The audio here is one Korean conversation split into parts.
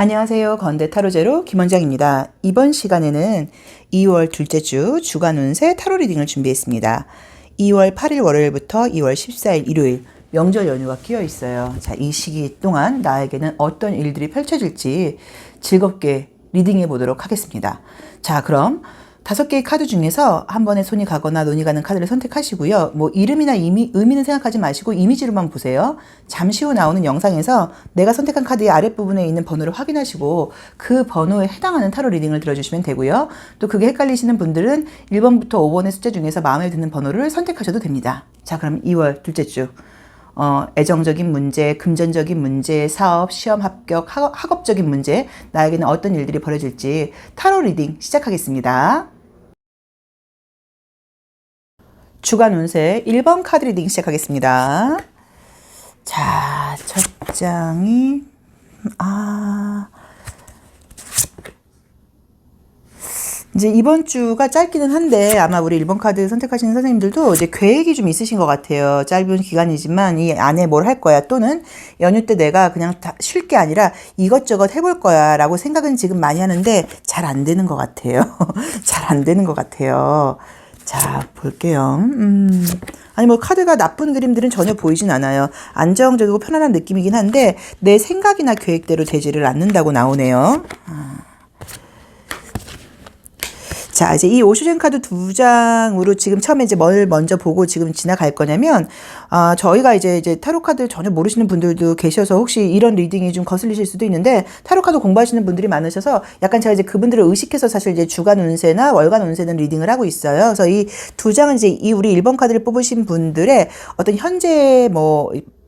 안녕하세요. 건대 타로제로 김원장입니다. 이번 시간에는 2월 둘째 주 주간 운세 타로 리딩을 준비했습니다. 2월 8일 월요일부터 2월 14일 일요일 명절 연휴가 끼어 있어요. 자, 이 시기 동안 나에게는 어떤 일들이 펼쳐질지 즐겁게 리딩해 보도록 하겠습니다. 자, 그럼 5개의 카드 중에서 한 번에 손이 가거나 눈이 가는 카드를 선택하시고요. 뭐 이름이나 의미는 생각하지 마시고 이미지로만 보세요. 잠시 후 나오는 영상에서 내가 선택한 카드의 아랫부분에 있는 번호를 확인하시고 그 번호에 해당하는 타로 리딩을 들어주시면 되고요. 또 그게 헷갈리시는 분들은 1번부터 5번의 숫자 중에서 마음에 드는 번호를 선택하셔도 됩니다. 자, 그럼 2월 둘째 주 애정적인 문제, 금전적인 문제, 사업, 시험 합격, 학업적인 문제, 나에게는 어떤 일들이 벌어질지 타로 리딩 시작하겠습니다. 주간 운세 1번 카드 리딩 시작하겠습니다. 자, 첫 장이 이제 이번 주가 짧기는 한데 아마 우리 1번 카드 선택하시는 선생님들도 이제 계획이 좀 있으신 것 같아요. 짧은 기간이지만 이 안에 뭘 할 거야, 또는 연휴 때 내가 그냥 쉴 게 아니라 이것저것 해볼 거야 라고 생각은 지금 많이 하는데 잘 안 되는 것 같아요. 잘 안 되는 것 같아요. 자, 볼게요. 아니 뭐 카드가 나쁜 그림들은 전혀 보이진 않아요. 안정적이고 편안한 느낌이긴 한데 내 생각이나 계획대로 되지를 않는다고 나오네요. 자, 이제 이 오슈젠 카드 2장으로 지금 처음에 이제 뭘 먼저 보고 지금 지나갈 거냐면, 저희가 이제 타로 카드 전혀 모르시는 분들도 계셔서 혹시 이런 리딩이 좀 거슬리실 수도 있는데, 타로 카드 공부하시는 분들이 많으셔서 약간 제가 이제 그분들을 의식해서 사실 이제 주간 운세나 월간 운세는 리딩을 하고 있어요. 그래서 이 2장은 이제 이 우리 1번 카드를 뽑으신 분들의 어떤 현재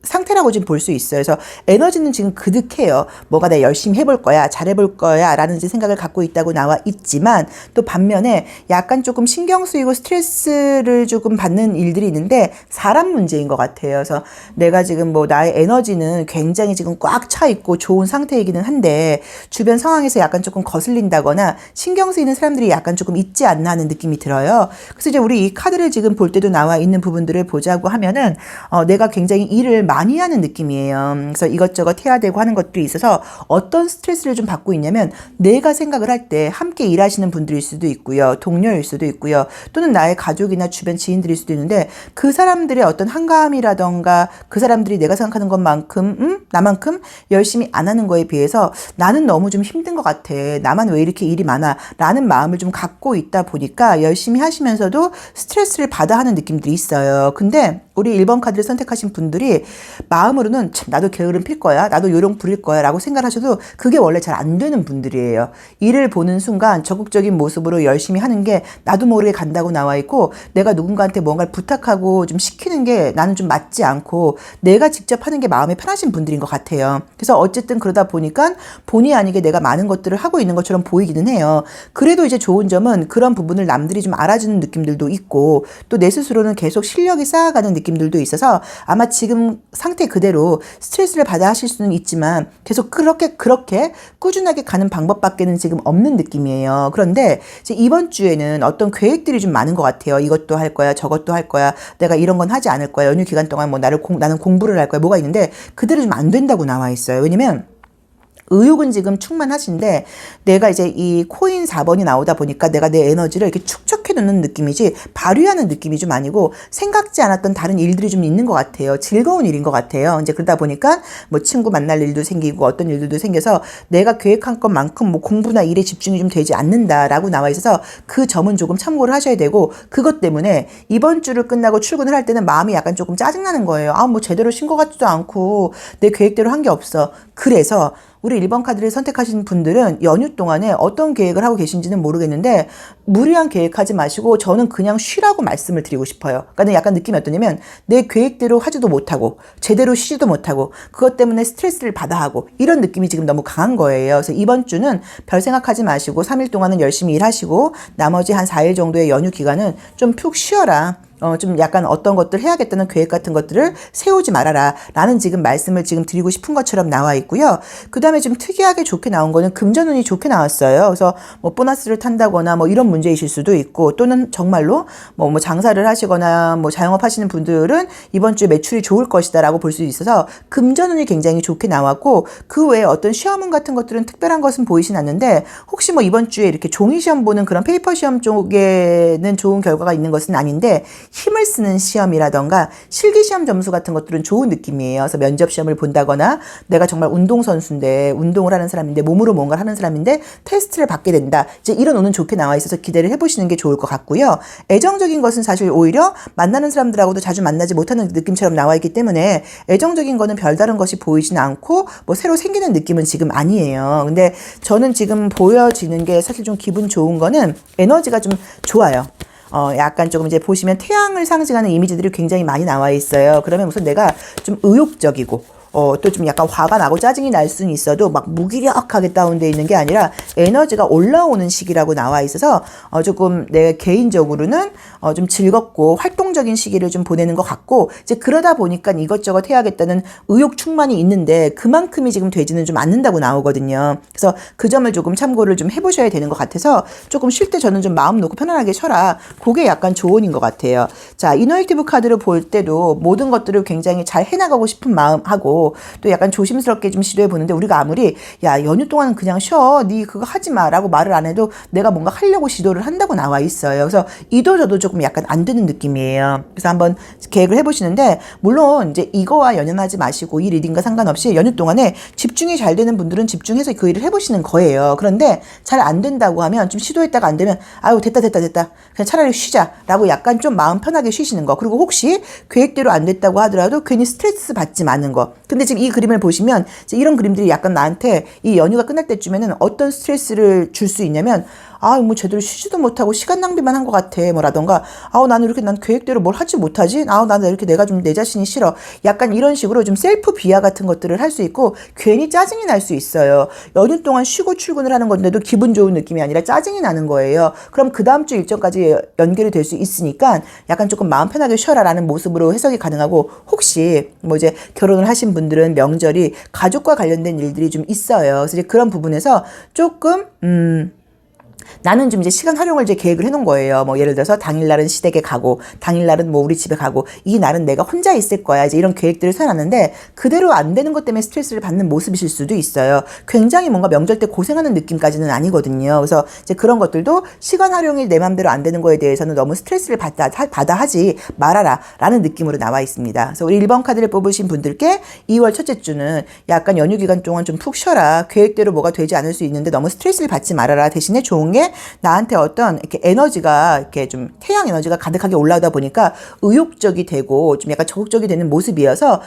상태라고 지금 볼 수 있어요. 그래서 에너지는 지금 그득해요. 뭐가 내가 열심히 해볼 거야, 잘해볼 거야 라는 생각을 갖고 있다고 나와 있지만, 또 반면에 약간 조금 신경 쓰이고 스트레스를 조금 받는 일들이 있는데 사람 문제인 것 같아요. 그래서 내가 지금 나의 에너지는 굉장히 지금 꽉 차 있고 좋은 상태이기는 한데 주변 상황에서 약간 조금 거슬린다거나 신경 쓰이는 사람들이 약간 조금 있지 않나 하는 느낌이 들어요. 그래서 이제 우리 이 카드를 지금 볼 때도 나와 있는 부분들을 보자고 하면은 내가 굉장히 일을 많이 하는 느낌이에요. 그래서 이것저것 해야 되고 하는 것들이 있어서 어떤 스트레스를 좀 받고 있냐면, 내가 생각을 할 때 함께 일하시는 분들일 수도 있고요, 동료일 수도 있고요, 또는 나의 가족이나 주변 지인들일 수도 있는데 그 사람들의 어떤 한가함이라던가 그 사람들이 내가 생각하는 것만큼 나만큼 열심히 안 하는 거에 비해서 나는 너무 좀 힘든 것 같아, 나만 왜 이렇게 일이 많아 라는 마음을 좀 갖고 있다 보니까 열심히 하시면서도 스트레스를 받아 하는 느낌들이 있어요. 근데 우리 1번 카드를 선택하신 분들이 마음으로는 참 나도 게으름 필 거야, 나도 요령 부릴 거야 라고 생각하셔도 그게 원래 잘 안 되는 분들이에요. 일을 보는 순간 적극적인 모습으로 열심히 하는 게 나도 모르게 간다고 나와 있고, 내가 누군가한테 뭔가를 부탁하고 좀 시키는 게 나는 좀 맞지 않고 내가 직접 하는 게 마음에 편하신 분들인 것 같아요. 그래서 어쨌든 그러다 보니까 본의 아니게 내가 많은 것들을 하고 있는 것처럼 보이기는 해요. 그래도 이제 좋은 점은 그런 부분을 남들이 좀 알아주는 느낌들도 있고, 또 내 스스로는 계속 실력이 쌓아가는 느낌들도 있어서 아마 지금 상태 그대로 스트레스를 받아 하실 수는 있지만 계속 그렇게 꾸준하게 가는 방법밖에는 지금 없는 느낌이에요. 그런데 이제 이번 주에는 어떤 계획들이 좀 많은 것 같아요. 이것도 할 거야, 저것도 할 거야, 내가 이런 건 하지 않을 거야, 연휴 기간 동안 나는 공부를 할 거야, 뭐가 있는데 그대로 좀 안 된다고 나와 있어요. 왜냐면 의욕은 지금 충만하신데 내가 이제 이 코인 4번이 나오다 보니까 내가 내 에너지를 이렇게 축적해 놓는 느낌이지 발휘하는 느낌이 좀 아니고 생각지 않았던 다른 일들이 좀 있는 것 같아요. 즐거운 일인 것 같아요. 이제 그러다 보니까 친구 만날 일도 생기고 어떤 일들도 생겨서 내가 계획한 것만큼 공부나 일에 집중이 좀 되지 않는다라고 나와 있어서 그 점은 조금 참고를 하셔야 되고, 그것 때문에 이번 주를 끝나고 출근을 할 때는 마음이 약간 조금 짜증나는 거예요. 제대로 쉰 것 같지도 않고 내 계획대로 한 게 없어. 그래서 우리 1번 카드를 선택하신 분들은 연휴 동안에 어떤 계획을 하고 계신지는 모르겠는데 무리한 계획하지 마시고 저는 그냥 쉬라고 말씀을 드리고 싶어요. 그러니까 약간 느낌이 어떠냐면 내 계획대로 하지도 못하고 제대로 쉬지도 못하고 그것 때문에 스트레스를 받아 하고 이런 느낌이 지금 너무 강한 거예요. 그래서 이번 주는 별 생각하지 마시고 3일 동안은 열심히 일하시고 나머지 한 4일 정도의 연휴 기간은 좀 푹 쉬어라. 좀 약간 어떤 것들 해야겠다는 계획 같은 것들을 세우지 말아라 라는 지금 말씀을 지금 드리고 싶은 것처럼 나와 있고요. 그 다음에 좀 특이하게 좋게 나온 거는 금전운이 좋게 나왔어요. 그래서 뭐 보너스를 탄다거나 뭐 이런 문제이실 수도 있고, 또는 정말로 뭐 장사를 하시거나 뭐 자영업 하시는 분들은 이번 주에 매출이 좋을 것이다 라고 볼 수 있어서 금전운이 굉장히 좋게 나왔고, 그 외에 어떤 시험운 같은 것들은 특별한 것은 보이진 않는데, 혹시 뭐 이번 주에 이렇게 종이 시험 보는 그런 페이퍼 시험 쪽에는 좋은 결과가 있는 것은 아닌데, 힘을 쓰는 시험이라던가 실기 시험 점수 같은 것들은 좋은 느낌이에요. 그래서 면접 시험을 본다거나 내가 정말 운동선수인데, 운동을 하는 사람인데, 몸으로 뭔가를 하는 사람인데 테스트를 받게 된다, 이제 이런 운은 좋게 나와 있어서 기대를 해보시는 게 좋을 것 같고요. 애정적인 것은 사실 오히려 만나는 사람들하고도 자주 만나지 못하는 느낌처럼 나와 있기 때문에 애정적인 거는 별다른 것이 보이진 않고 뭐 새로 생기는 느낌은 지금 아니에요. 근데 저는 지금 보여지는 게 사실 좀 기분 좋은 거는 에너지가 좀 좋아요. 약간 조금 이제 보시면 태양을 상징하는 이미지들이 굉장히 많이 나와 있어요. 그러면 우선 내가 좀 의욕적이고 또 좀 약간 화가 나고 짜증이 날 수는 있어도 막 무기력하게 다운되어 있는 게 아니라 에너지가 올라오는 시기라고 나와 있어서 조금 내 개인적으로는 좀 즐겁고 활동적인 시기를 좀 보내는 것 같고, 이제 그러다 보니까 이것저것 해야겠다는 의욕 충만이 있는데 그만큼이 지금 되지는 좀 않는다고 나오거든요. 그래서 그 점을 조금 참고를 좀 해보셔야 되는 것 같아서, 조금 쉴 때 저는 좀 마음 놓고 편안하게 쉬어라, 그게 약간 조언인 것 같아요. 자, 이너웨이티브 카드를 볼 때도 모든 것들을 굉장히 잘 해나가고 싶은 마음하고, 또 약간 조심스럽게 좀 시도해 보는데, 우리가 아무리 야 연휴 동안 그냥 쉬어, 니 그거 하지 마라고 말을 안 해도 내가 뭔가 하려고 시도를 한다고 나와 있어요. 그래서 이도 저도 조금 약간 안 되는 느낌이에요. 그래서 한번 계획을 해보시는데, 물론 이제 이거와 연연하지 마시고 이 리딩과 상관없이 연휴 동안에 집중이 잘 되는 분들은 집중해서 그 일을 해보시는 거예요. 그런데 잘 안 된다고 하면, 좀 시도했다가 안 되면 아유 됐다 그냥 차라리 쉬자라고 약간 좀 마음 편하게 쉬시는 거. 그리고 혹시 계획대로 안 됐다고 하더라도 괜히 스트레스 받지 마는 거. 근데 지금 이 그림을 보시면 이런 그림들이 약간 나한테 이 연휴가 끝날 때쯤에는 어떤 스트레스를 줄 수 있냐면, 뭐 제대로 쉬지도 못하고 시간 낭비만 한 것 같아, 뭐라던가, 나는 이렇게 난 계획대로 뭘 하지 못하지, 나는 이렇게 내가 좀 내 자신이 싫어, 약간 이런 식으로 좀 셀프 비하 같은 것들을 할 수 있고 괜히 짜증이 날 수 있어요. 연휴 동안 쉬고 출근을 하는 건데도 기분 좋은 느낌이 아니라 짜증이 나는 거예요. 그럼 그 다음 주 일정까지 연결이 될 수 있으니까 약간 조금 마음 편하게 쉬어라라는 모습으로 해석이 가능하고, 혹시 뭐 이제 결혼을 하신 분들은 명절이 가족과 관련된 일들이 좀 있어요. 그래서 이제 그런 부분에서 조금 나는 좀 이제 시간 활용을 이제 계획을 해놓은 거예요. 뭐 예를 들어서 당일날은 시댁에 가고, 당일날은 뭐 우리 집에 가고, 이 날은 내가 혼자 있을 거야, 이제 이런 계획들을 세워놨는데 그대로 안 되는 것 때문에 스트레스를 받는 모습이실 수도 있어요. 굉장히 뭔가 명절 때 고생하는 느낌까지는 아니거든요. 그래서 이제 그런 것들도 시간 활용이 내 맘대로 안 되는 거에 대해서는 너무 스트레스를 받아 하지 말아라 라는 느낌으로 나와 있습니다. 그래서 우리 1번 카드를 뽑으신 분들께 2월 첫째 주는 약간 연휴 기간 동안 좀 푹 쉬어라, 계획대로 뭐가 되지 않을 수 있는데 너무 스트레스를 받지 말아라, 대신에 좋은 게 나한테 어떤 이렇게 에너지가, 이렇게 좀 태양 에너지가 가득하게 올라오다 보니까 의욕적이 되고 좀 약간 적극적이 되는 모습이어서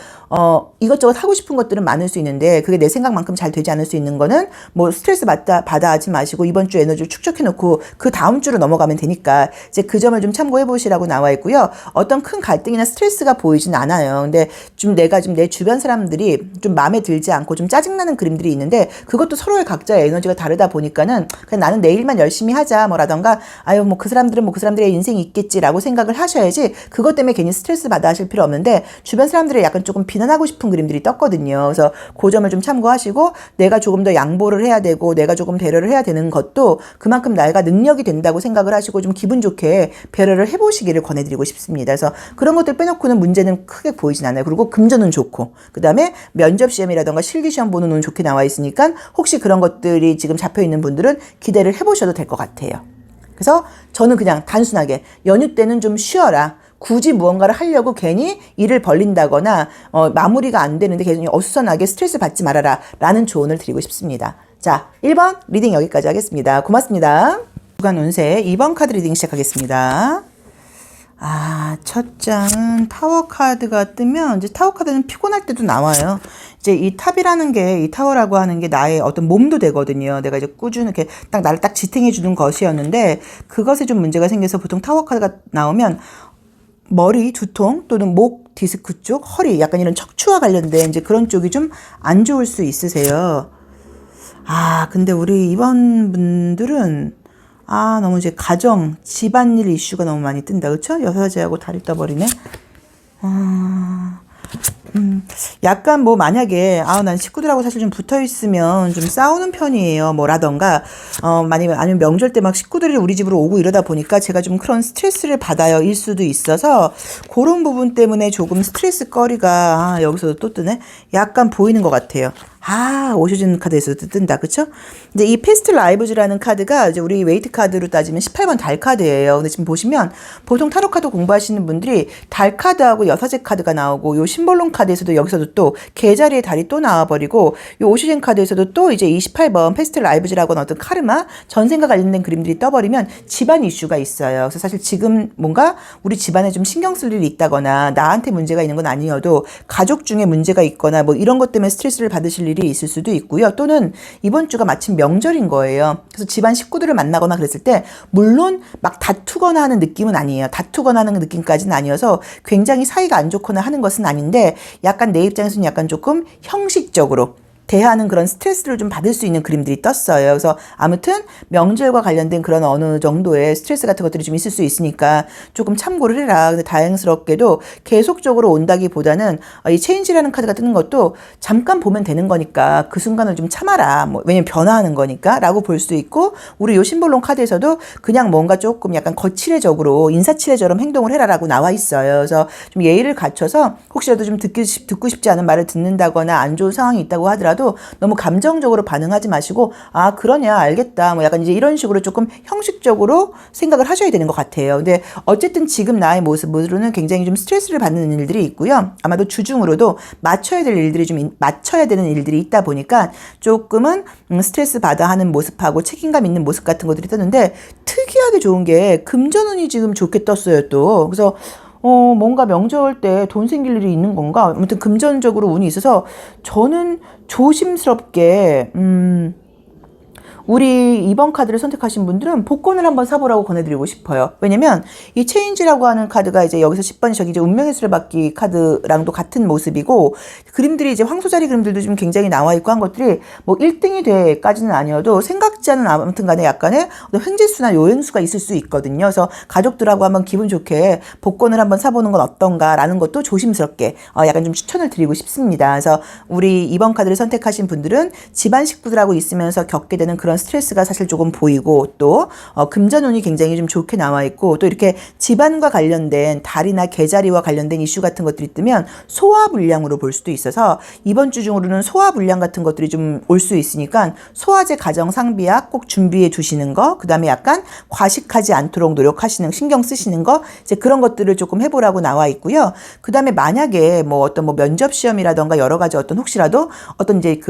이것저것 하고 싶은 것들은 많을 수 있는데 그게 내 생각만큼 잘 되지 않을 수 있는 거는 뭐 스트레스 받아 하지 마시고 이번 주 에너지를 축적해 놓고 그 다음 주로 넘어가면 되니까, 이제 그 점을 좀 참고해 보시라고 나와 있고요. 어떤 큰 갈등이나 스트레스가 보이진 않아요. 근데 좀 내가 좀 내 주변 사람들이 좀 마음에 들지 않고 좀 짜증나는 그림들이 있는데, 그것도 서로의 각자의 에너지가 다르다 보니까는 그냥 나는 내 일만 열심히 하자, 뭐라던가, 뭐 그 사람들은 뭐 그 사람들의 인생이 있겠지라고 생각을 하셔야지, 그것 때문에 괜히 스트레스 받아 하실 필요 없는데, 주변 사람들을 약간 조금 비난하고 싶은 그림들이 떴거든요. 그래서 그 점을 좀 참고하시고, 내가 조금 더 양보를 해야 되고 내가 조금 배려를 해야 되는 것도 그만큼 내가 능력이 된다고 생각을 하시고 좀 기분 좋게 배려를 해보시기를 권해드리고 싶습니다. 그래서 그런 것들 빼놓고는 문제는 크게 보이진 않아요. 그리고 금전은 좋고, 그 다음에 면접 시험이라던가 실기 시험 보는 운 좋게 나와 있으니까 혹시 그런 것들이 지금 잡혀 있는 분들은 기대를 해보셔도 될 것 같아요. 그래서 저는 그냥 단순하게 연휴 때는 좀 쉬어라, 굳이 무언가를 하려고 괜히 일을 벌린다거나 마무리가 안 되는데 계속 어수선하게 스트레스 받지 말아라 라는 조언을 드리고 싶습니다. 자, 1번 리딩 여기까지 하겠습니다. 고맙습니다. 주간 운세 2번 카드 리딩 시작하겠습니다. 첫 장은 타워 카드가 뜨면, 이제 타워 카드는 피곤할 때도 나와요. 이제 이 탑이라는 게, 이 타워라고 하는 게 나의 어떤 몸도 되거든요. 내가 이제 꾸준히 이렇게 딱 나를 딱 지탱해 주는 것이었는데, 그것에 좀 문제가 생겨서 보통 타워 카드가 나오면 머리, 두통 또는 목, 디스크 쪽, 허리, 약간 이런 척추와 관련된 이제 그런 쪽이 좀 안 좋을 수 있으세요. 근데 우리 이번 분들은 너무 이제 가정, 집안일 이슈가 너무 많이 뜬다. 그쵸? 여사제하고 다리 떠버리네. 약간 뭐 만약에 난 식구들하고 사실 좀 붙어 있으면 좀 싸우는 편이에요. 뭐라던가 아니면 명절 때 막 식구들이 우리 집으로 오고 이러다 보니까 제가 좀 그런 스트레스를 받아요. 일 수도 있어서 그런 부분 때문에 조금 스트레스 거리가 여기서도 또 뜨네. 약간 보이는 것 같아요. 오셔진 카드에서도 뜬다. 그쵸? 근데 이 패스트 라이브즈라는 카드가 이제 우리 웨이트 카드로 따지면 18번 달 카드예요. 근데 지금 보시면 보통 타로 카드 공부하시는 분들이 달 카드하고 여사제 카드가 나오고 요 심볼론 카드에서도 여기서도 또 개자리의 달이 또 나와버리고 요 오셔진 카드에서도 또 이제 28번 패스트 라이브즈라고 하는 어떤 카르마, 전생과 관련된 그림들이 떠버리면 집안 이슈가 있어요. 그래서 사실 지금 뭔가 우리 집안에 좀 신경 쓸 일이 있다거나 나한테 문제가 있는 건 아니어도 가족 중에 문제가 있거나 뭐 이런 것 때문에 스트레스를 받으실 일이 있을 수도 있고요. 또는 이번 주가 마침 명절인 거예요. 그래서 집안 식구들을 만나거나 그랬을 때 물론 막 다투거나 하는 느낌은 아니에요. 다투거나 하는 느낌까지는 아니어서 굉장히 사이가 안 좋거나 하는 것은 아닌데 약간 내 입장에서는 약간 조금 형식적으로 대하는 그런 스트레스를 좀 받을 수 있는 그림들이 떴어요. 그래서 아무튼 명절과 관련된 그런 어느 정도의 스트레스 같은 것들이 좀 있을 수 있으니까 조금 참고를 해라. 근데 다행스럽게도 계속적으로 온다기보다는 이 체인지라는 카드가 뜨는 것도 잠깐 보면 되는 거니까 그 순간을 좀 참아라. 왜냐면 변화하는 거니까 라고 볼 수 있고 우리 요 심볼론 카드에서도 그냥 뭔가 조금 약간 거칠해적으로 인사치레처럼 행동을 해라라고 나와 있어요. 그래서 좀 예의를 갖춰서 혹시라도 좀 듣고 싶지 않은 말을 듣는다거나 안 좋은 상황이 있다고 하더라도 너무 감정적으로 반응하지 마시고 그러냐 알겠다 뭐 약간 이제 이런 식으로 조금 형식적으로 생각을 하셔야 되는 것 같아요. 근데 어쨌든 지금 나의 모습으로는 굉장히 좀 스트레스를 받는 일들이 있고요. 아마도 주중으로도 맞춰야 되는 일들이 있다 보니까 조금은 스트레스 받아 하는 모습하고 책임감 있는 모습 같은 것들이 떴는데 특이하게 좋은 게 금전운이 지금 좋게 떴어요 또. 그래서 뭔가 명절 때 돈 생길 일이 있는 건가? 아무튼 금전적으로 운이 있어서 저는 조심스럽게 우리 이번 카드를 선택하신 분들은 복권을 한번 사보라고 권해드리고 싶어요. 왜냐면 이 체인지라고 하는 카드가 이제 여기서 10번이 저기 이제 운명의 수를 받기 카드랑도 같은 모습이고 그림들이 이제 황소자리 그림들도 좀 굉장히 나와 있고 한 것들이 뭐 1등이 돼까지는 아니어도 생각지 않은 아무튼 간에 약간의 횡재수나 요행수가 있을 수 있거든요. 그래서 가족들하고 한번 기분 좋게 복권을 한번 사보는 건 어떤가라는 것도 조심스럽게 약간 좀 추천을 드리고 싶습니다. 그래서 우리 이번 카드를 선택하신 분들은 집안 식구들하고 있으면서 겪게 되는 그런 스트레스가 사실 조금 보이고 또 금전운이 굉장히 좀 좋게 나와 있고 또 이렇게 집안과 관련된 달이나 계자리와 관련된 이슈 같은 것들이 뜨면 소화불량으로 볼 수도 있어서 이번 주 중으로는 소화불량 같은 것들이 좀 올 수 있으니까 소화제 가정 상비약 꼭 준비해 두시는 거, 그 다음에 약간 과식하지 않도록 노력하시는 신경 쓰시는 거 이제 그런 것들을 조금 해보라고 나와 있고요. 그 다음에 만약에 뭐 어떤 뭐 면접 시험이라던가 여러 가지 어떤 혹시라도 어떤 이제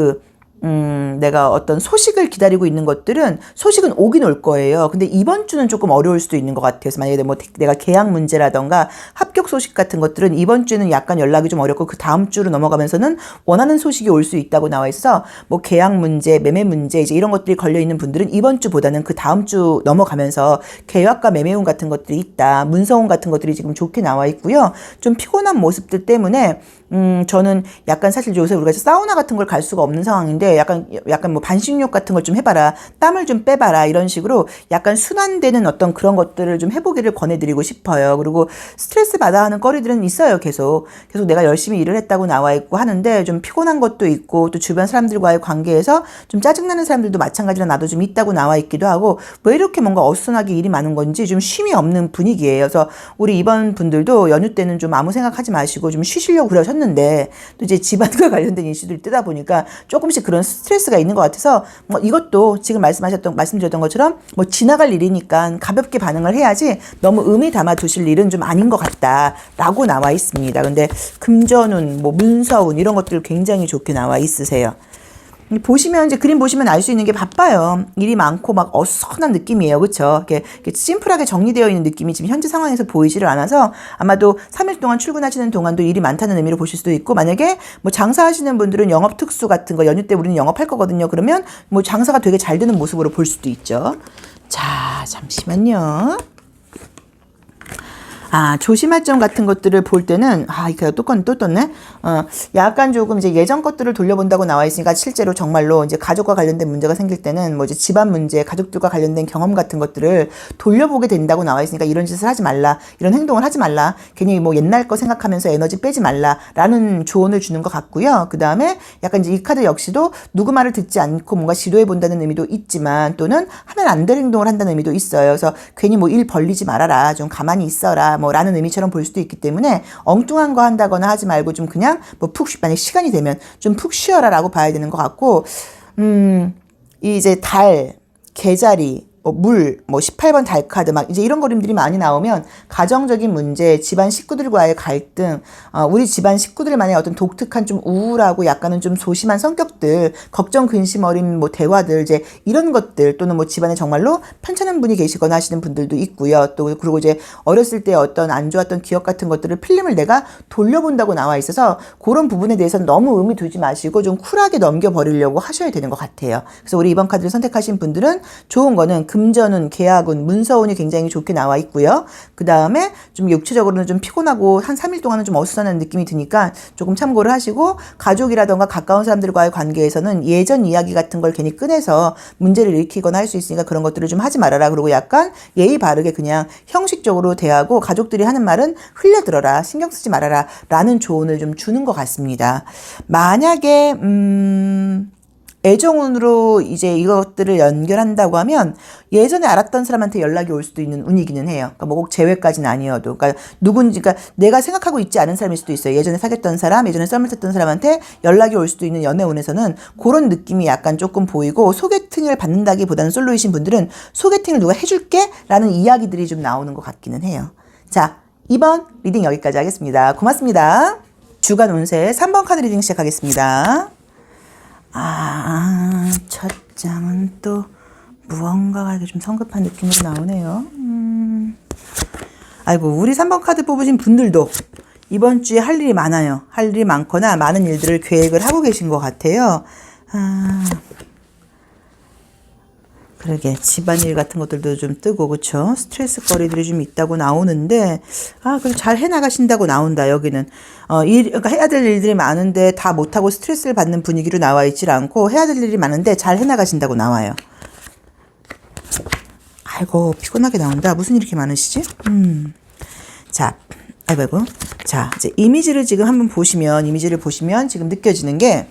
내가 어떤 소식을 기다리고 있는 것들은 소식은 오긴 올 거예요. 근데 이번 주는 조금 어려울 수도 있는 것 같아서 만약에 뭐 내가 계약 문제라던가 합격 소식 같은 것들은 이번 주는 약간 연락이 좀 어렵고 그 다음 주로 넘어가면서는 원하는 소식이 올 수 있다고 나와 있어서 뭐 계약 문제, 매매 문제 이제 이런 것들이 걸려 있는 분들은 이번 주보다는 그 다음 주 넘어가면서 계약과 매매운 같은 것들이 있다. 문서운 같은 것들이 지금 좋게 나와 있고요. 좀 피곤한 모습들 때문에 저는 약간 사실 요새 우리가 사우나 같은 걸 갈 수가 없는 상황인데 약간 뭐 반식욕 같은 걸 좀 해봐라. 땀을 좀 빼봐라. 이런 식으로 약간 순환되는 어떤 그런 것들을 좀 해보기를 권해드리고 싶어요. 그리고 스트레스 받아 하는 거리들은 있어요. 계속 내가 열심히 일을 했다고 나와 있고 하는데 좀 피곤한 것도 있고 또 주변 사람들과의 관계에서 좀 짜증나는 사람들도 마찬가지로 나도 좀 있다고 나와 있기도 하고 왜 이렇게 뭔가 어수선하게 일이 많은 건지 좀 쉼이 없는 분위기예요. 그래서 우리 이번 분들도 연휴 때는 좀 아무 생각하지 마시고 좀 쉬시려고 그러셨는데 또 이제 집안과 관련된 이슈들이 뜨다 보니까 조금씩 그런 스트레스가 있는 것 같아서 뭐 이것도 지금 말씀드렸던 것처럼 뭐 지나갈 일이니까 가볍게 반응을 해야지 너무 의미 담아 두실 일은 좀 아닌 것 같다라고 나와 있습니다. 근데 금전운, 뭐 문서운 이런 것들 굉장히 좋게 나와 있으세요. 보시면 이제 그림 보시면 알 수 있는 게 바빠요. 일이 많고 막 어수선한 느낌이에요. 그렇죠? 이렇게 심플하게 정리되어 있는 느낌이 지금 현재 상황에서 보이지를 않아서 아마도 3일 동안 출근하시는 동안도 일이 많다는 의미로 보실 수도 있고 만약에 뭐 장사하시는 분들은 영업 특수 같은 거 연휴 때 우리는 영업할 거거든요. 그러면 뭐 장사가 되게 잘 되는 모습으로 볼 수도 있죠. 자, 잠시만요. 조심할 점 같은 것들을 볼 때는, 이거 또 떴네? 약간 조금 이제 예전 것들을 돌려본다고 나와 있으니까 실제로 정말로 이제 가족과 관련된 문제가 생길 때는 뭐 이제 집안 문제, 가족들과 관련된 경험 같은 것들을 돌려보게 된다고 나와 있으니까 이런 짓을 하지 말라, 이런 행동을 하지 말라, 괜히 뭐 옛날 거 생각하면서 에너지 빼지 말라라는 조언을 주는 것 같고요. 그 다음에 약간 이제 이 카드 역시도 누구 말을 듣지 않고 뭔가 시도해 본다는 의미도 있지만 또는 하면 안 될 행동을 한다는 의미도 있어요. 그래서 괜히 뭐 일 벌리지 말아라, 좀 가만히 있어라, 뭐 라는 의미처럼 볼 수도 있기 때문에 엉뚱한 거 한다거나 하지 말고 좀 그냥 뭐 만약 시간이 되면 좀 푹 쉬어라 라고 봐야 되는 것 같고, 이제 달, 개자리, 물, 18번 달 카드 막 이제 이런 그림들이 많이 나오면 가정적인 문제, 집안 식구들과의 갈등, 우리 집안 식구들만의 어떤 독특한 좀 우울하고 약간은 좀 소심한 성격들, 걱정 근심 어린 뭐 대화들, 이제 이런 것들, 또는 뭐 집안에 정말로 편찮은 분이 계시거나 하시는 분들도 있고요. 또 그리고 이제 어렸을 때 어떤 안 좋았던 기억 같은 것들을 필름을 내가 돌려본다고 나와 있어서 그런 부분에 대해서는 너무 의미 두지 마시고 좀 쿨하게 넘겨버리려고 하셔야 되는 것 같아요. 그래서 우리 이번 카드를 선택하신 분들은 좋은 거는 금전운, 계약운, 문서운이 굉장히 좋게 나와 있고요. 그 다음에 좀 육체적으로는 좀 피곤하고 한 3일 동안은 좀 어수선한 느낌이 드니까 조금 참고를 하시고, 가족이라던가 가까운 사람들과의 관계에서는 예전 이야기 같은 걸 괜히 꺼내서 문제를 일으키거나 할 수 있으니까 그런 것들을 좀 하지 말아라. 그리고 약간 예의 바르게 그냥 형식적으로 대하고, 가족들이 하는 말은 흘려들어라, 신경 쓰지 말아라 라는 조언을 좀 주는 것 같습니다. 만약에 애정운으로 이제 이것들을 연결한다고 하면 예전에 알았던 사람한테 연락이 올 수도 있는 운이기는 해요. 그러니까 뭐 꼭 재회까지는 아니어도, 그러니까 누군지, 그러니까 내가 생각하고 있지 않은 사람일 수도 있어요. 예전에 사귀었던 사람, 예전에 썸을 탔던 사람한테 연락이 올 수도 있는 연애운에서는 그런 느낌이 약간 조금 보이고, 소개팅을 받는다기보다는 솔로이신 분들은 소개팅을 누가 해줄게? 라는 이야기들이 좀 나오는 것 같기는 해요. 자, 2번 리딩 여기까지 하겠습니다. 고맙습니다. 주간 운세 3번 카드 리딩 시작하겠습니다. 첫 장은 또 무언가가 이렇게 좀 성급한 느낌으로 나오네요. 아이고, 우리 3번 카드 뽑으신 분들도 이번 주에 할 일이 많아요. 할 일이 많거나 많은 일들을 계획을 하고 계신 것 같아요. 그러게, 집안일 같은 것들도 좀 뜨고, 그쵸? 스트레스 거리들이 좀 있다고 나오는데, 그럼 잘 해나가신다고 나온다, 여기는. 그러니까 해야 될 일들이 많은데 다 못하고 스트레스를 받는 분위기로 나와 있질 않고, 해야 될 일이 많은데 잘 해나가신다고 나와요. 아이고, 피곤하게 나온다. 무슨 일이 이렇게 많으시지? 자, 아이고. 자, 이제 이미지를 보시면 지금 느껴지는 게,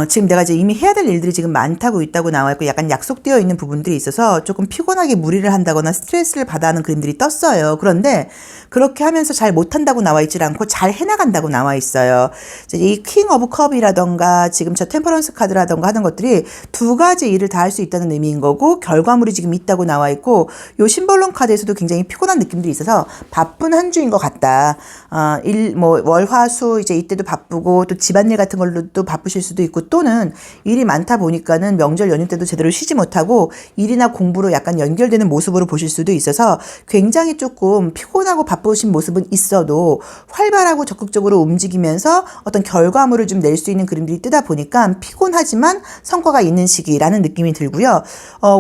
지금 내가 이제 이미 해야 될 일들이 지금 많다고 있다고 나와 있고, 약간 약속되어 있는 부분들이 있어서 조금 피곤하게 무리를 한다거나 스트레스를 받아 하는 그림들이 떴어요. 그런데 그렇게 하면서 잘 못한다고 나와 있질 않고 잘 해나간다고 나와 있어요. 이 킹 오브 컵이라던가 지금 저 템퍼런스 카드라던가 하는 것들이 두 가지 일을 다 할 수 있다는 의미인 거고, 결과물이 지금 있다고 나와 있고, 요 심벌론 카드에서도 굉장히 피곤한 느낌들이 있어서 바쁜 한 주인 것 같다. 월, 화, 수 이제 이때도 바쁘고, 또 집안일 같은 걸로 또 바쁘실 수도 있고, 또는 일이 많다 보니까는 명절 연휴 때도 제대로 쉬지 못하고 일이나 공부로 약간 연결되는 모습으로 보실 수도 있어서 굉장히 조금 피곤하고 바쁘신 모습은 있어도 활발하고 적극적으로 움직이면서 어떤 결과물을 좀 낼 수 있는 그림들이 뜨다 보니까 피곤하지만 성과가 있는 시기라는 느낌이 들고요.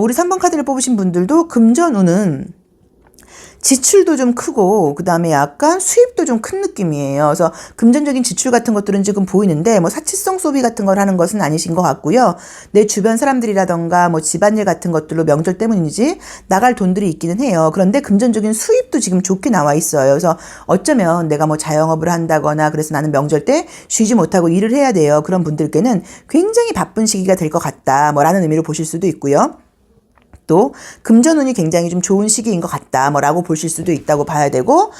우리 3번 카드를 뽑으신 분들도 금전운은 지출도 좀 크고, 그 다음에 약간 수입도 좀 큰 느낌이에요. 그래서 금전적인 지출 같은 것들은 지금 보이는데, 사치성 소비 같은 걸 하는 것은 아니신 것 같고요. 내 주변 사람들이라던가 집안일 같은 것들로 명절 때문인지 나갈 돈들이 있기는 해요. 그런데 금전적인 수입도 지금 좋게 나와 있어요. 그래서 어쩌면 내가 자영업을 한다거나, 그래서 나는 명절 때 쉬지 못하고 일을 해야 돼요. 그런 분들께는 굉장히 바쁜 시기가 될 것 같다, 라는 의미로 보실 수도 있고요. 또 금전운이 굉장히 좀 좋은 시기인 것 같다, 라고 보실 수도 있다고 봐야 되고,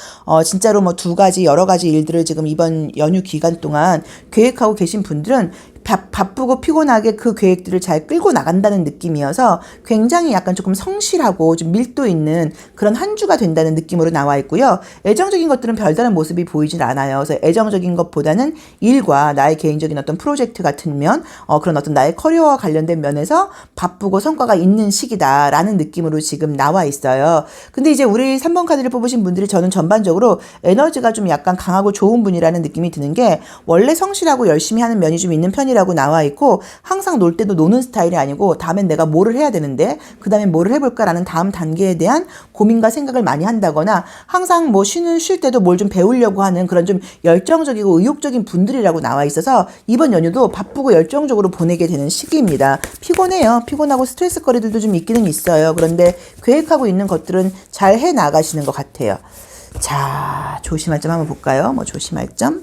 진짜로 두 가지 여러 가지 일들을 지금 이번 연휴 기간 동안 계획하고 계신 분들은 바쁘고 피곤하게 그 계획들을 잘 끌고 나간다는 느낌이어서 굉장히 약간 조금 성실하고 좀 밀도 있는 그런 한 주가 된다는 느낌으로 나와 있고요. 애정적인 것들은 별다른 모습이 보이질 않아요. 그래서 애정적인 것보다는 일과 나의 개인적인 어떤 프로젝트 같은 면, 그런 어떤 나의 커리어와 관련된 면에서 바쁘고 성과가 있는 시기다라는 느낌으로 지금 나와 있어요. 근데 이제 우리 3번 카드를 뽑으신 분들이 저는 전반적으로 에너지가 좀 약간 강하고 좋은 분이라는 느낌이 드는 게, 원래 성실하고 열심히 하는 면이 좀 있는 편이라 스타일이라고 나와 있고 항상 놀 때도 노는 스타일이 아니고 다음엔 내가 뭐를 해야 되는데 그 다음에 뭐를 해볼까라는 다음 단계에 대한 고민과 생각을 많이 한다거나 항상 뭐 쉴 때도 뭘 좀 배우려고 하는 그런 좀 열정적이고 의욕적인 분들이라고 나와 있어서 이번 연휴도 바쁘고 열정적으로 보내게 되는 시기입니다. 피곤해요. 피곤하고 스트레스거리들도 좀 있기는 있어요. 그런데 계획하고 있는 것들은 잘 해 나가시는 것 같아요. 자, 조심할 점 한번 볼까요? 뭐 조심할 점.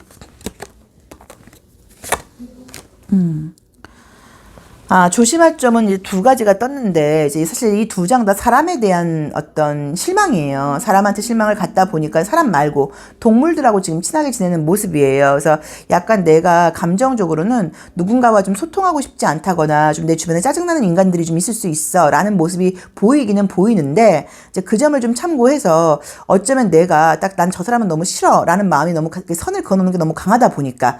조심할 점은 이제 두 가지가 떴는데, 이제 사실 이 두 장 다 사람에 대한 어떤 실망이에요. 사람한테 실망을 갖다 보니까 사람 말고 동물들하고 지금 친하게 지내는 모습이에요. 그래서 약간 내가 감정적으로는 누군가와 좀 소통하고 싶지 않다거나 좀 내 주변에 짜증나는 인간들이 좀 있을 수 있어 라는 모습이 보이기는 보이는데, 이제 그 점을 좀 참고해서 어쩌면 내가 딱 난 저 사람은 너무 싫어 라는 마음이 너무 선을 그어놓는 게 너무 강하다 보니까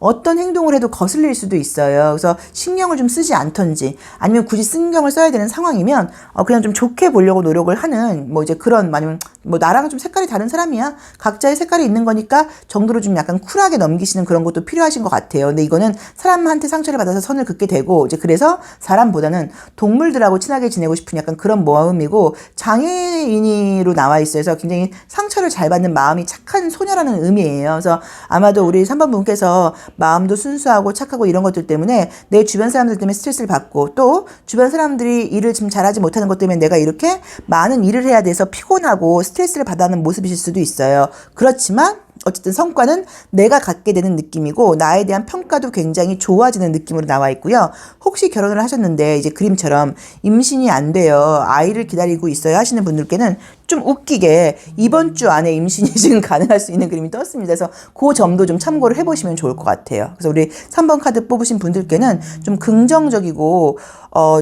어떤 행동을 해도 거슬릴 수도 있어요. 그래서 신경을 좀 쓰지 않던지 아니면 굳이 신경을 써야 되는 상황이면 그냥 좀 좋게 보려고 노력을 하는 뭐 이제 그런 아니면 뭐 나랑은 좀 색깔이 다른 사람이야 각자의 색깔이 있는 거니까 정도로 좀 약간 쿨하게 넘기시는 그런 것도 필요하신 것 같아요. 근데 이거는 사람한테 상처를 받아서 선을 긋게 되고 이제 그래서 사람보다는 동물들하고 친하게 지내고 싶은 약간 그런 마음이고 장애인으로 나와 있어서 굉장히 상처를 잘 받는 마음이 착한 소녀라는 의미예요. 그래서 아마도 우리 3번 분께서 마음도 순수하고 착하고 이런 것들 때문에 내 주변 사람들 때문에 스트레스를 받고 또 주변 사람들이 일을 지금 잘하지 못하는 것 때문에 내가 이렇게 많은 일을 해야 돼서 피곤하고 스트레스를 받아하는 모습이실 수도 있어요. 그렇지만 어쨌든 성과는 내가 갖게 되는 느낌이고 나에 대한 평가도 굉장히 좋아지는 느낌으로 나와 있고요. 혹시 결혼을 하셨는데 이제 그림처럼 임신이 안 돼요. 아이를 기다리고 있어요 하시는 분들께는 좀 웃기게 이번 주 안에 임신이 지금 가능할 수 있는 그림이 떴습니다. 그래서 그 점도 좀 참고를 해보시면 좋을 것 같아요. 그래서 우리 3번 카드 뽑으신 분들께는 좀 긍정적이고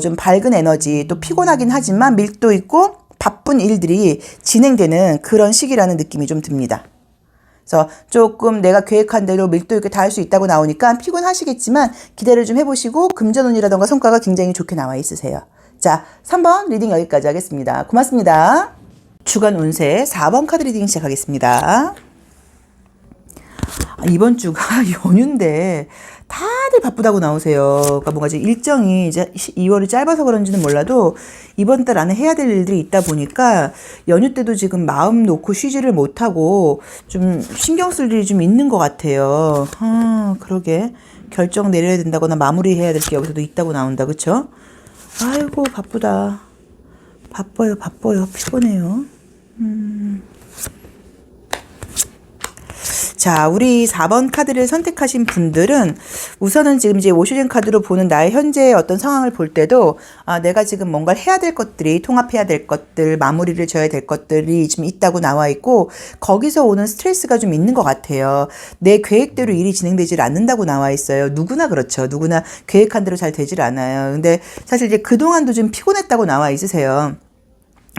좀 밝은 에너지 또 피곤하긴 하지만 밀도 있고 바쁜 일들이 진행되는 그런 시기라는 느낌이 좀 듭니다. 그래서 조금 내가 계획한 대로 밀도 있게 다 할 수 있다고 나오니까 피곤하시겠지만 기대를 좀 해보시고 금전운이라던가 성과가 굉장히 좋게 나와 있으세요. 자, 3번 리딩 여기까지 하겠습니다. 고맙습니다. 주간 운세 4번 카드 리딩 시작하겠습니다. 이번 주가 연휴인데 다들 바쁘다고 나오세요. 그러니까 뭔가 이제 일정이 이제 2월이 짧아서 그런지는 몰라도 이번 달 안에 해야 될 일들이 있다 보니까 연휴 때도 지금 마음 놓고 쉬지를 못하고 좀 신경 쓸 일이 좀 있는 것 같아요. 그러게. 결정 내려야 된다거나 마무리해야 될 게 여기서도 있다고 나온다. 그쵸? 아이고 바쁘다. 바빠요. 피곤해요. 자, 우리 4번 카드를 선택하신 분들은 우선은 지금 이제 오슈젠 카드로 보는 나의 현재의 어떤 상황을 볼 때도 내가 지금 뭔가를 해야 될 것들이 통합해야 될 것들, 마무리를 져야 될 것들이 지금 있다고 나와 있고 거기서 오는 스트레스가 좀 있는 것 같아요. 내 계획대로 일이 진행되질 않는다고 나와 있어요. 누구나 그렇죠. 누구나 계획한 대로 잘 되질 않아요. 근데 사실 이제 그동안도 좀 피곤했다고 나와 있으세요.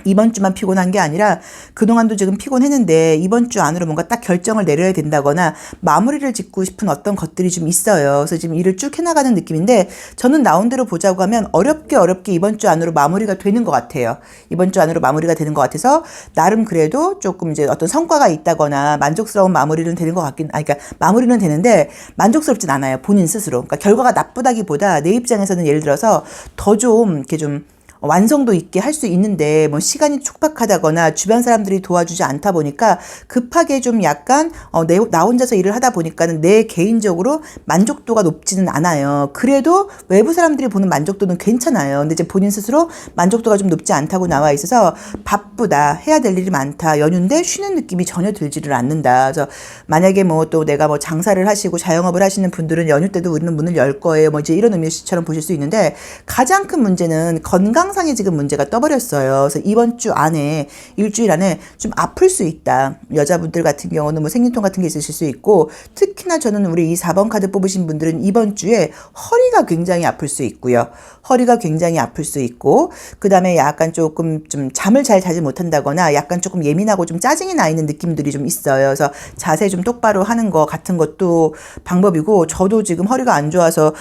이번 주만 피곤한 게 아니라 그동안도 지금 피곤했는데 이번 주 안으로 뭔가 딱 결정을 내려야 된다거나 마무리를 짓고 싶은 어떤 것들이 좀 있어요. 그래서 지금 일을 쭉 해나가는 느낌인데 저는 나온 대로 보자고 하면 어렵게 이번 주 안으로 마무리가 되는 것 같아요. 이번 주 안으로 마무리가 되는 것 같아서 나름 그래도 조금 이제 어떤 성과가 있다거나 만족스러운 마무리는 되는 것 같긴, 그러니까 마무리는 되는데 만족스럽진 않아요. 본인 스스로. 그러니까 결과가 나쁘다기보다 내 입장에서는 예를 들어서 더 좀 이렇게 좀 완성도 있게 할 수 있는데 뭐 시간이 촉박하다거나 주변 사람들이 도와주지 않다 보니까 급하게 좀 약간 나 혼자서 일을 하다 보니까는 내 개인적으로 만족도가 높지는 않아요. 그래도 외부 사람들이 보는 만족도는 괜찮아요. 근데 이제 본인 스스로 만족도가 좀 높지 않다고 나와 있어서 바쁘다, 해야 될 일이 많다, 연휴인데 쉬는 느낌이 전혀 들지를 않는다. 그래서 만약에 뭐 또 내가 뭐 장사를 하시고 자영업을 하시는 분들은 연휴 때도 우리는 문을 열 거예요. 뭐 이제 이런 의미처럼 보실 수 있는데 가장 큰 문제는 건강상의 지금 문제가 떠버렸어요. 그래서 이번 주 안에 일주일 안에 좀 아플 수 있다. 여자분들 같은 경우는 뭐 생리통 같은 게 있으실 수 있고 특히나 저는 우리 이 4번 카드 뽑으신 분들은 이번 주에 허리가 굉장히 아플 수 있고요. 허리가 굉장히 아플 수 있고 그 다음에 약간 조금 좀 잠을 잘 자지 못한다거나 약간 조금 예민하고 좀 짜증이 나 있는 느낌들이 좀 있어요. 그래서 자세 좀 똑바로 하는 거 같은 것도 방법이고 저도 지금 허리가 안 좋아서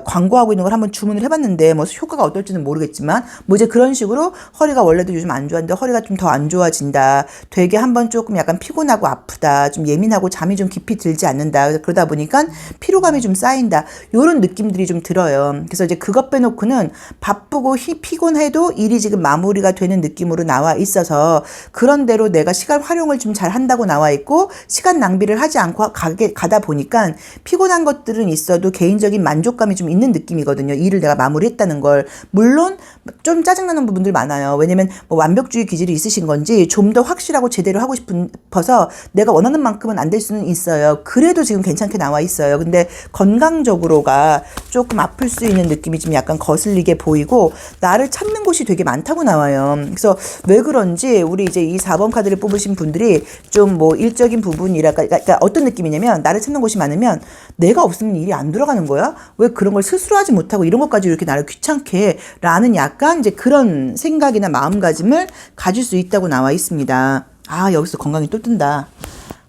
광고하고 있는 걸 한번 주문을 해봤는데 뭐 효과가 어떨지는 모르겠지만 모르겠지만 뭐 이제 그런 식으로 허리가 원래도 요즘 안 좋았는데 허리가 좀 더 안 좋아진다. 되게 한번 조금 약간 피곤하고 아프다. 좀 예민하고 잠이 좀 깊이 들지 않는다. 그러다 보니까 피로감이 좀 쌓인다. 요런 느낌들이 좀 들어요. 그래서 이제 그것 빼놓고는 바쁘고 피곤해도 일이 지금 마무리가 되는 느낌으로 나와 있어서 그런 대로 내가 시간 활용을 좀 잘 한다고 나와 있고 시간 낭비를 하지 않고 가다 보니까 피곤한 것들은 있어도 개인적인 만족감이 좀 있는 느낌이거든요. 일을 내가 마무리했다는 걸. 물론 좀 짜증나는 부분들 많아요. 왜냐면 뭐 완벽주의 기질이 있으신 건지 좀 더 확실하고 제대로 하고 싶어서 내가 원하는 만큼은 안 될 수는 있어요. 그래도 지금 괜찮게 나와 있어요. 근데 건강적으로가 조금 아플 수 있는 느낌이 좀 약간 거슬리게 보이고 나를 찾는 곳이 되게 많다고 나와요. 그래서 왜 그런지 우리 이제 이 4번 카드를 뽑으신 분들이 좀 뭐 일적인 부분이랄까 그러니까 어떤 느낌이냐면 나를 찾는 곳이 많으면 내가 없으면 일이 안 돌아가는 거야? 왜 그런 걸 스스로 하지 못하고 이런 것까지 이렇게 나를 귀찮게 라는 약간 이제 그런 생각이나 마음가짐을 가질 수 있다고 나와 있습니다. 아, 여기서 건강이 또 뜬다.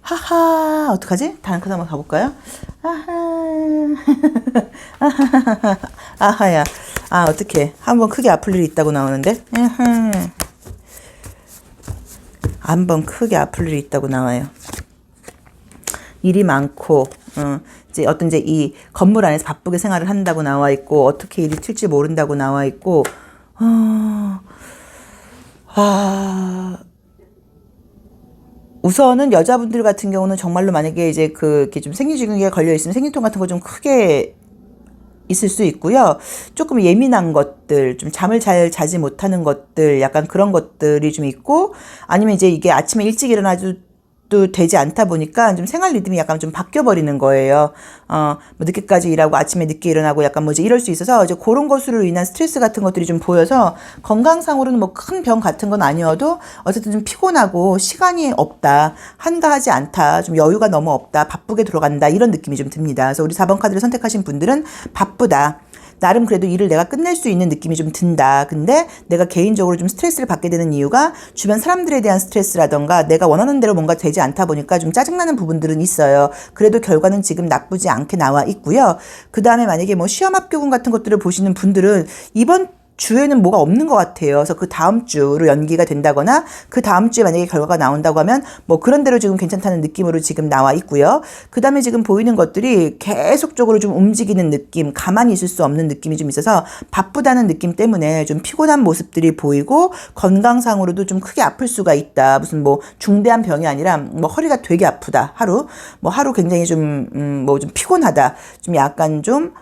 하하, 어떡하지? 다른 카드 한번 가볼까요? 아하, 아하야. 아, 어떡해. 한번 크게 아플 일이 있다고 나오는데? 한번 크게 아플 일이 있다고 나와요. 일이 많고, 이제 어떤 이제 이 건물 안에서 바쁘게 생활을 한다고 나와 있고, 어떻게 일이 튈지 모른다고 나와 있고, 우선은 여자분들 같은 경우는 정말로 만약에 이제 이렇게 좀 생리주기가 걸려있으면 생리통 같은 거 좀 크게 있을 수 있고요. 조금 예민한 것들, 좀 잠을 잘 자지 못하는 것들, 약간 그런 것들이 좀 있고, 아니면 이제 이게 아침에 일찍 일어나도 되지 않다 보니까 좀 생활 리듬이 약간 좀 바뀌어버리는 거예요. 뭐 늦게까지 일하고 아침에 늦게 일어나고 약간 뭐지 이럴 수 있어서 이제 그런 것으로 인한 스트레스 같은 것들이 좀 보여서 건강상으로는 뭐 큰 병 같은 건 아니어도 어쨌든 좀 피곤하고 시간이 없다. 한가하지 않다. 좀 여유가 너무 없다. 바쁘게 돌아간다. 이런 느낌이 좀 듭니다. 그래서 우리 4번 카드를 선택하신 분들은 바쁘다. 나름 그래도 일을 내가 끝낼 수 있는 느낌이 좀 든다. 근데 내가 개인적으로 좀 스트레스를 받게 되는 이유가 주변 사람들에 대한 스트레스라던가 내가 원하는 대로 뭔가 되지 않다 보니까 좀 짜증나는 부분들은 있어요. 그래도 결과는 지금 나쁘지 않게 나와 있고요. 그 다음에 만약에 뭐 시험 합격운 같은 것들을 보시는 분들은 이번 주에는 뭐가 없는 것 같아요. 그래서 그 다음 주로 연기가 된다거나 그 다음 주에 만약에 결과가 나온다고 하면 뭐 그런 대로 지금 괜찮다는 느낌으로 지금 나와 있고요. 그 다음에 지금 보이는 것들이 계속적으로 좀 움직이는 느낌, 가만히 있을 수 없는 느낌이 좀 있어서 바쁘다는 느낌 때문에 좀 피곤한 모습들이 보이고 건강상으로도 좀 크게 아플 수가 있다. 무슨 뭐 중대한 병이 아니라 뭐 허리가 되게 아프다. 하루 굉장히 좀 피곤하다. 좀 약간 좀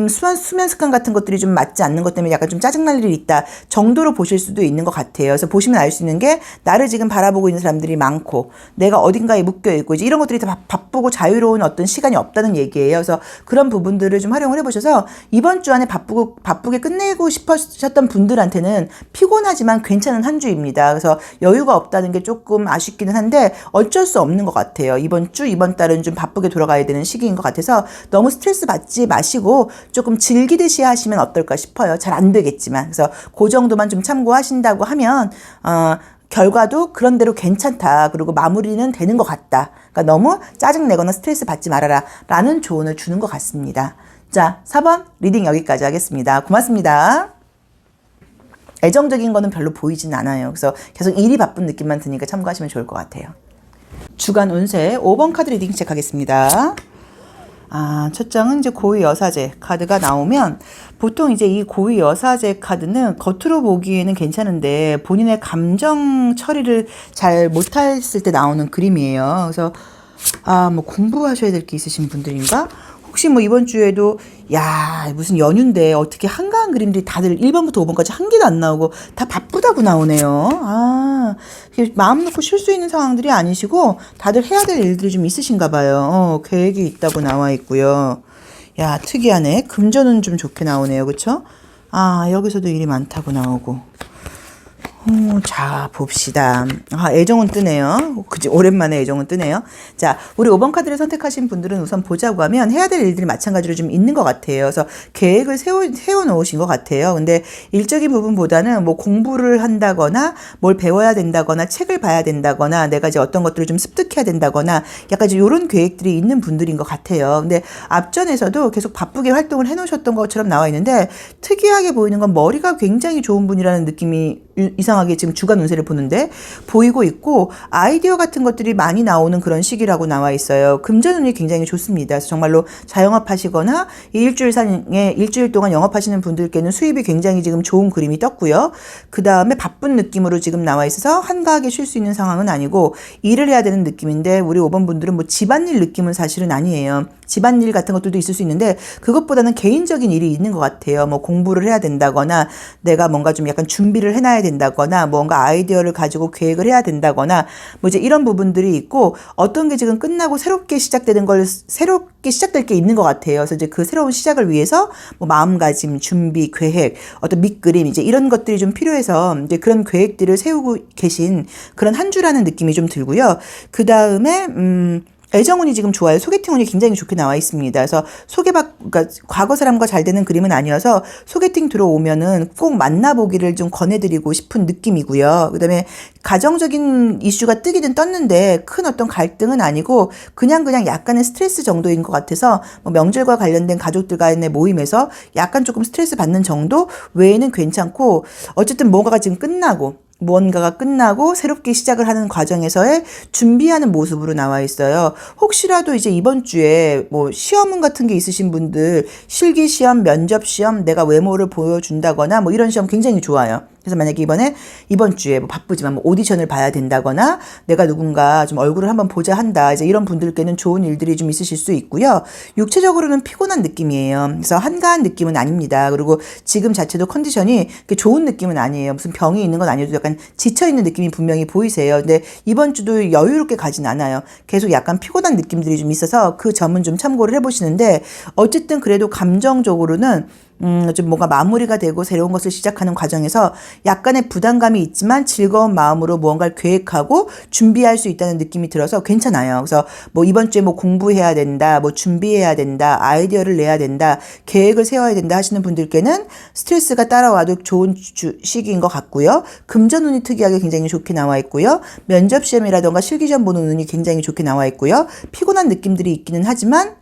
수면 습관 같은 것들이 좀 맞지 않는 것 때문에 약간 좀 짜증날 일이 있다 정도로 보실 수도 있는 것 같아요. 그래서 보시면 알 수 있는 게 나를 지금 바라보고 있는 사람들이 많고 내가 어딘가에 묶여있고 이제 이런 것들이 다 바쁘고 자유로운 어떤 시간이 없다는 얘기예요. 그래서 그런 부분들을 좀 활용을 해보셔서 이번 주 안에 바쁘게 끝내고 싶으셨던 분들한테는 피곤하지만 괜찮은 한 주입니다. 그래서 여유가 없다는 게 조금 아쉽기는 한데 어쩔 수 없는 것 같아요. 이번 달은 좀 바쁘게 돌아가야 되는 시기인 것 같아서 너무 스트레스 받지 마시고 조금 즐기듯이 하시면 어떨까 싶어요. 잘 안 되겠지만. 그래서 그 정도만 좀 참고하신다고 하면 결과도 그런대로 괜찮다. 그리고 마무리는 되는 것 같다. 그러니까 너무 짜증내거나 스트레스 받지 말아라 라는 조언을 주는 것 같습니다. 자, 4번 리딩 여기까지 하겠습니다. 고맙습니다. 애정적인 거는 별로 보이진 않아요. 그래서 계속 일이 바쁜 느낌만 드니까 참고하시면 좋을 것 같아요. 주간 운세 5번 카드 리딩 시작하겠습니다. 첫 장은 이제 고위 여사제 카드가 나오면 보통 이제 이 고위 여사제 카드는 겉으로 보기에는 괜찮은데 본인의 감정 처리를 잘 못했을 때 나오는 그림이에요. 그래서 뭐 공부하셔야 될 게 있으신 분들인가? 혹시 뭐 이번 주에도 무슨 연휴인데 어떻게 한가한 그림들이 다들 1번부터 5번까지 한 개도 안 나오고 다 바쁘다고 나오네요. 마음 놓고 쉴 수 있는 상황들이 아니시고 다들 해야 될 일들이 좀 있으신가 봐요. 계획이 있다고 나와 있고요. 특이하네. 금전은 좀 좋게 나오네요. 그쵸? 여기서도 일이 많다고 나오고. 자, 봅시다. 애정은 뜨네요. 그치, 오랜만에 애정은 뜨네요. 자, 우리 5번 카드를 선택하신 분들은 우선 보자고 하면 해야 될 일들이 마찬가지로 좀 있는 것 같아요. 그래서 계획을 세워놓으신 것 같아요. 근데 일적인 부분보다는 뭐 공부를 한다거나 뭘 배워야 된다거나 책을 봐야 된다거나 내가 이제 어떤 것들을 좀 습득해야 된다거나 약간 이제 이런 계획들이 있는 분들인 것 같아요. 근데 앞전에서도 계속 바쁘게 활동을 해놓으셨던 것처럼 나와 있는데 특이하게 보이는 건 머리가 굉장히 좋은 분이라는 느낌이 이상하게 지금 주간 운세를 보는데 보이고 있고 아이디어 같은 것들이 많이 나오는 그런 시기라고 나와 있어요. 금전운이 굉장히 좋습니다. 그래서 정말로 자영업하시거나 이 일주일 동안 영업하시는 분들께는 수입이 굉장히 지금 좋은 그림이 떴고요. 그 다음에 바쁜 느낌으로 지금 나와 있어서 한가하게 쉴 수 있는 상황은 아니고 일을 해야 되는 느낌인데 우리 5번 분들은 뭐 집안일 느낌은 사실은 아니에요. 집안일 같은 것들도 있을 수 있는데 그것보다는 개인적인 일이 있는 것 같아요. 뭐 공부를 해야 된다거나 내가 뭔가 좀 약간 준비를 해놔야 된다거나 뭔가 아이디어를 가지고 계획을 해야 된다거나 뭐 이제 이런 부분들이 있고 어떤 게 지금 끝나고 새롭게 시작될 게 있는 것 같아요. 그래서 이제 그 새로운 시작을 위해서 뭐 마음가짐, 준비, 계획, 어떤 밑그림 이제 이런 것들이 좀 필요해서 이제 그런 계획들을 세우고 계신 그런 한 주라는 느낌이 좀 들고요. 그 다음에 애정운이 지금 좋아요. 소개팅운이 굉장히 좋게 나와 있습니다. 그래서 그러니까 과거 사람과 잘 되는 그림은 아니어서 소개팅 들어오면은 꼭 만나보기를 좀 권해드리고 싶은 느낌이고요. 그 다음에 가정적인 이슈가 뜨기는 떴는데 큰 어떤 갈등은 아니고 그냥 약간의 스트레스 정도인 것 같아서 뭐 명절과 관련된 가족들 간의 모임에서 약간 조금 스트레스 받는 정도 외에는 괜찮고 어쨌든 무언가가 끝나고 새롭게 시작을 하는 과정에서의 준비하는 모습으로 나와 있어요. 혹시라도 이제 이번 주에 뭐 시험 같은 게 있으신 분들 실기 시험, 면접 시험, 내가 외모를 보여준다거나 뭐 이런 시험 굉장히 좋아요. 그래서 만약에 이번 주에 뭐 바쁘지만 뭐 오디션을 봐야 된다거나 내가 누군가 좀 얼굴을 한번 보자 한다. 이제 이런 분들께는 좋은 일들이 좀 있으실 수 있고요. 육체적으로는 피곤한 느낌이에요. 그래서 한가한 느낌은 아닙니다. 그리고 지금 자체도 컨디션이 좋은 느낌은 아니에요. 무슨 병이 있는 건 아니어도 약간 지쳐있는 느낌이 분명히 보이세요. 근데 이번 주도 여유롭게 가진 않아요. 계속 약간 피곤한 느낌들이 좀 있어서 그 점은 좀 참고를 해보시는데 어쨌든 그래도 감정적으로는 좀 뭔가 마무리가 되고 새로운 것을 시작하는 과정에서 약간의 부담감이 있지만 즐거운 마음으로 무언가를 계획하고 준비할 수 있다는 느낌이 들어서 괜찮아요. 그래서 뭐 이번 주에 뭐 공부해야 된다, 뭐 준비해야 된다, 아이디어를 내야 된다, 계획을 세워야 된다 하시는 분들께는 스트레스가 따라와도 좋은 시기인 것 같고요. 금전운이 특이하게 굉장히 좋게 나와 있고요. 면접시험이라던가 실기시험 보는 운이 굉장히 좋게 나와 있고요. 피곤한 느낌들이 있기는 하지만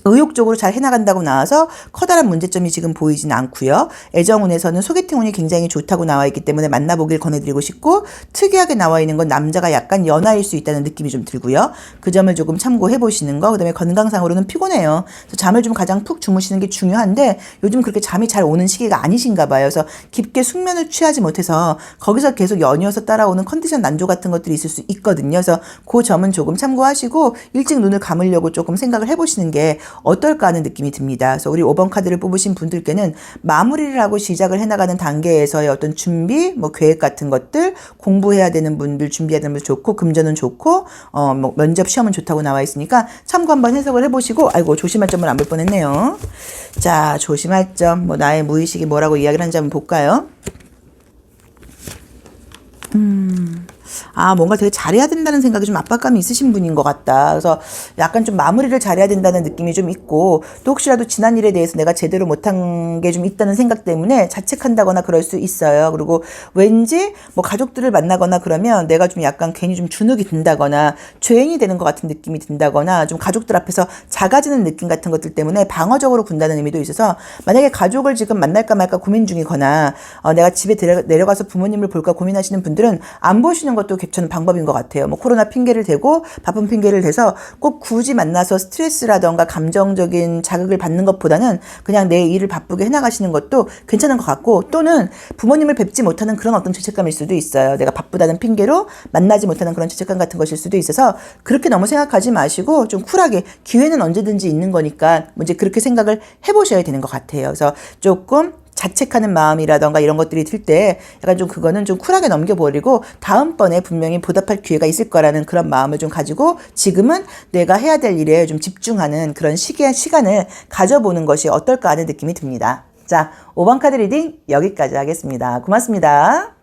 의욕적으로 잘 해나간다고 나와서 커다란 문제점이 지금 보이진 않고요. 애정운에서는 소개팅운이 굉장히 좋다고 나와 있기 때문에 만나보길 권해드리고 싶고 특이하게 나와 있는 건 남자가 약간 연하일 수 있다는 느낌이 좀 들고요. 그 점을 조금 참고해 보시는 거. 그다음에 건강상으로는 피곤해요. 그래서 잠을 좀 가장 푹 주무시는 게 중요한데 요즘 그렇게 잠이 잘 오는 시기가 아니신가 봐요. 그래서 깊게 숙면을 취하지 못해서 거기서 계속 연이어서 따라오는 컨디션 난조 같은 것들이 있을 수 있거든요. 그래서 그 점은 조금 참고하시고 일찍 눈을 감으려고 조금 생각을 해보시는 게 어떨까 하는 느낌이 듭니다. 그래서 우리 5번 카드를 뽑으신 분들께는 마무리를 하고 시작을 해나가는 단계에서의 어떤 준비, 뭐 계획 같은 것들, 공부해야 되는 분들, 준비해야 되는 분들 좋고, 금전은 좋고, 뭐 면접 시험은 좋다고 나와 있으니까 참고 한번 해석을 해보시고, 아이고, 조심할 점을 안 볼 뻔했네요. 자, 조심할 점, 뭐 나의 무의식이 뭐라고 이야기를 하는지 한번 볼까요? 뭔가 되게 잘해야 된다는 생각이 좀 압박감이 있으신 분인 것 같다. 그래서 약간 좀 마무리를 잘해야 된다는 느낌이 좀 있고 또 혹시라도 지난 일에 대해서 내가 제대로 못한 게 좀 있다는 생각 때문에 자책한다거나 그럴 수 있어요. 그리고 왠지 뭐 가족들을 만나거나 그러면 내가 좀 약간 괜히 좀 주눅이 든다거나 죄인이 되는 것 같은 느낌이 든다거나 좀 가족들 앞에서 작아지는 느낌 같은 것들 때문에 방어적으로 군다는 의미도 있어서 만약에 가족을 지금 만날까 말까 고민 중이거나 내가 집에 내려가서 부모님을 볼까 고민하시는 분들은 안 보시는 것도 저는 방법인 것 같아요. 뭐 코로나 핑계를 대고 바쁜 핑계를 대서 꼭 굳이 만나서 스트레스라던가 감정적인 자극을 받는 것보다는 그냥 내 일을 바쁘게 해나가시는 것도 괜찮은 것 같고 또는 부모님을 뵙지 못하는 그런 어떤 죄책감일 수도 있어요. 내가 바쁘다는 핑계로 만나지 못하는 그런 죄책감 같은 것일 수도 있어서 그렇게 너무 생각하지 마시고 좀 쿨하게 기회는 언제든지 있는 거니까 이제 그렇게 생각을 해보셔야 되는 것 같아요. 그래서 조금 자책하는 마음이라던가 이런 것들이 들 때 약간 좀 그거는 좀 쿨하게 넘겨버리고 다음번에 분명히 보답할 기회가 있을 거라는 그런 마음을 좀 가지고 지금은 내가 해야 될 일에 좀 집중하는 그런 시간을 가져보는 것이 어떨까 하는 느낌이 듭니다. 자, 5번 카드 리딩 여기까지 하겠습니다. 고맙습니다.